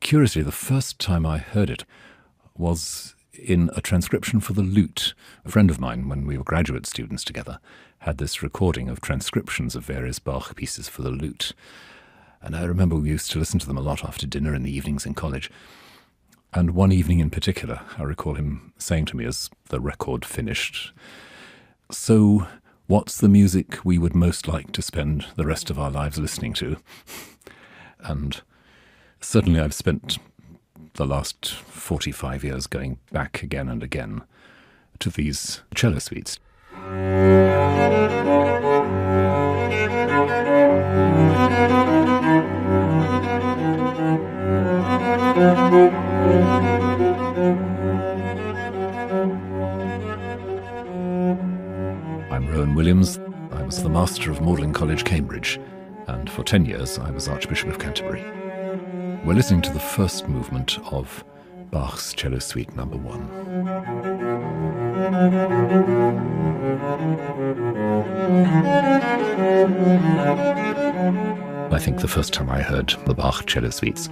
curiously, the first time I heard it was in a transcription for the lute. A friend of mine, when we were graduate students together, had this recording of transcriptions of various Bach pieces for the lute. And I remember we used to listen to them a lot after dinner in the evenings in college. And one evening in particular, I recall him saying to me as the record finished, "So, what's the music we would most like to spend the rest of our lives listening to?" And certainly I've spent the last 45 years going back again and again to these cello suites. I'm Rowan Williams. I was the Master of Magdalen College, Cambridge, and for 10 years I was Archbishop of Canterbury. We're listening to the first movement of Bach's Cello Suite No. 1. I think the first time I heard the Bach Cello Suites,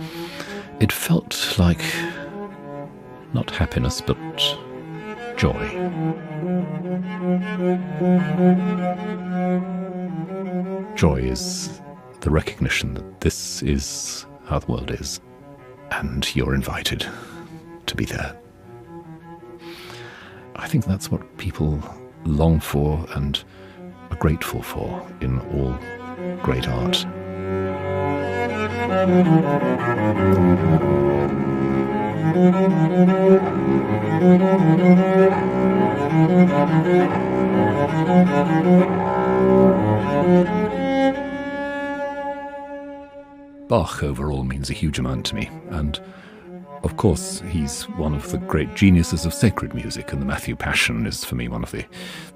it felt like not happiness, but joy. Joy is the recognition that this is how the world is, and you're invited to be there. I think that's what people long for and are grateful for in all great art. Bach overall means a huge amount to me, and of course he's one of the great geniuses of sacred music, and the Matthew Passion is for me one of the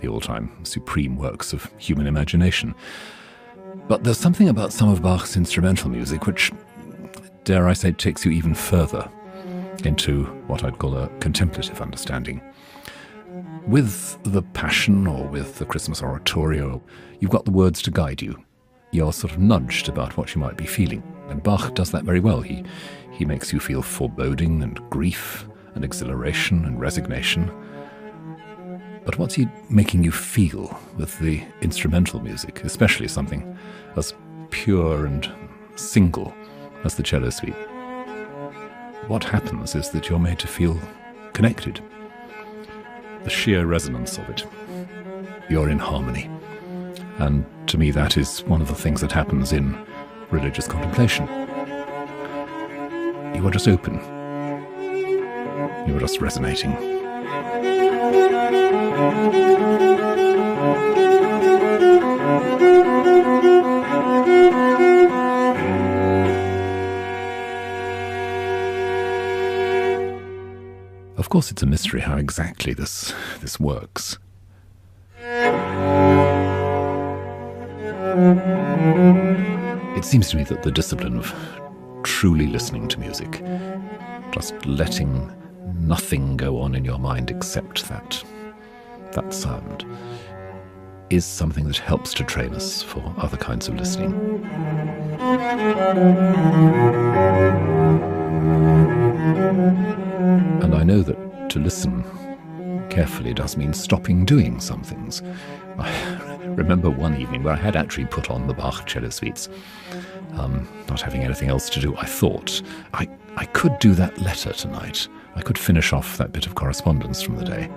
all-time supreme works of human imagination. But there's something about some of Bach's instrumental music which, dare I say, takes you even further into what I'd call a contemplative understanding. With the Passion or with the Christmas Oratorio, you've got the words to guide you. You're sort of nudged about what you might be feeling. And Bach does that very well. He makes you feel foreboding and grief and exhilaration and resignation. But what's he making you feel with the instrumental music, especially something as pure and single as the cello suite? What happens is that you're made to feel connected. The sheer resonance of it. You're in harmony. And to me, that is one of the things that happens in religious contemplation. You are just open. You are just resonating. Of course, it's a mystery how exactly this works. It seems to me that the discipline of truly listening to music, just letting nothing go on in your mind except that sound, is something that helps to train us for other kinds of listening. And I know that to listen carefully does mean stopping doing some things. I remember one evening where I had actually put on the Bach cello suites, not having anything else to do. I thought I could do that letter tonight. I could finish off that bit of correspondence from the day.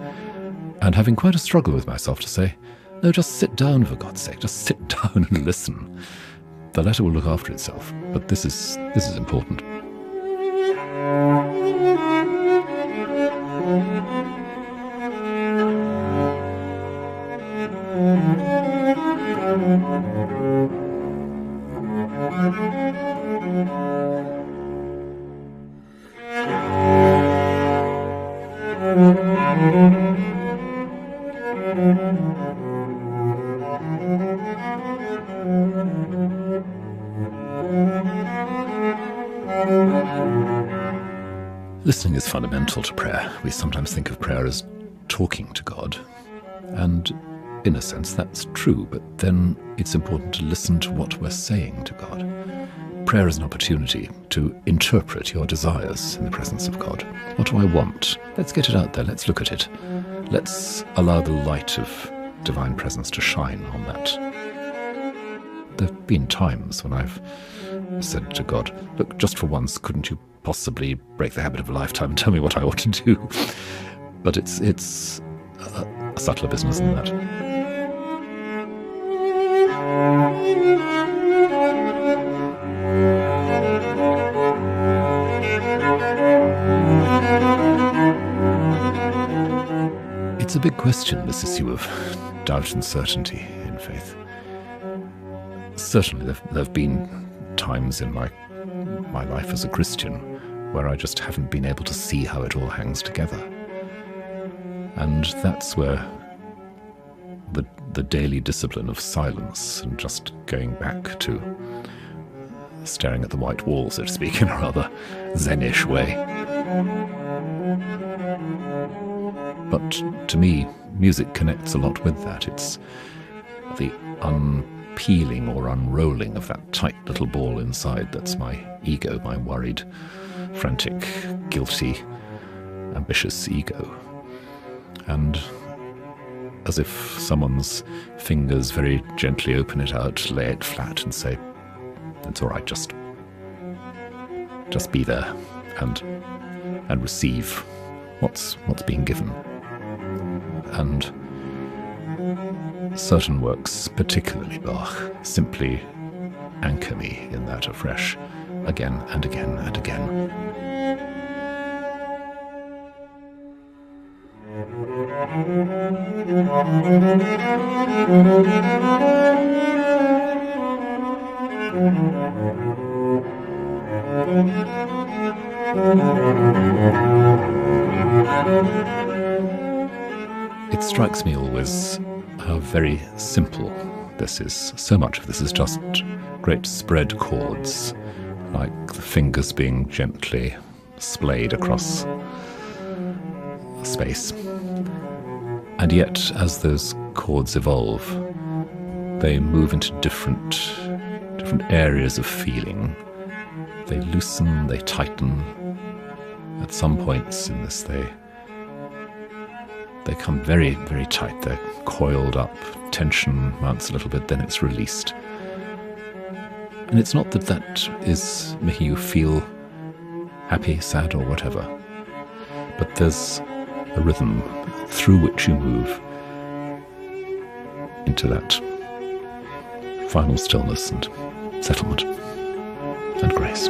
And having quite a struggle with myself to say, no, just sit down, for God's sake, just sit down and listen. The letter will look after itself, but this is important. Listening is fundamental to prayer. We sometimes think of prayer as talking to God, and in a sense that's true, but then it's important to listen to what we're saying to God. prayer is an opportunity to interpret your desires in the presence of God. What do I want? Let's get it out there. Let's look at it. Let's allow the light of divine presence to shine on that. There have been times when I've said to God, look, just for once, couldn't you possibly break the habit of a lifetime and tell me what I ought to do? But it's a subtler business than that. It's a big question, this issue of doubt and certainty in faith. Certainly there have been times in my life as a Christian where I just haven't been able to see how it all hangs together. And that's where the daily discipline of silence and just going back to staring at the white wall, so to speak, in a rather Zen-ish way. But to me, music connects a lot with that. It's the unpeeling or unrolling of that tight little ball inside that's my ego, my worried, frantic, guilty, ambitious ego. And as if someone's fingers very gently open it out, lay it flat and say, it's all right, just be there and receive what's being given. And certain works, particularly Bach, simply anchor me in that afresh, again and again and again. It strikes me always how very simple this is. So much of this is just great spread chords, like the fingers being gently splayed across space. And yet, as those chords evolve, they move into different areas of feeling. They loosen, they tighten. At some points in this, they come very, very tight. They're coiled up. Tension mounts a little bit, then it's released. And it's not that is making you feel happy, sad, or whatever. But there's a rhythm through which you move into that final stillness and settlement and grace.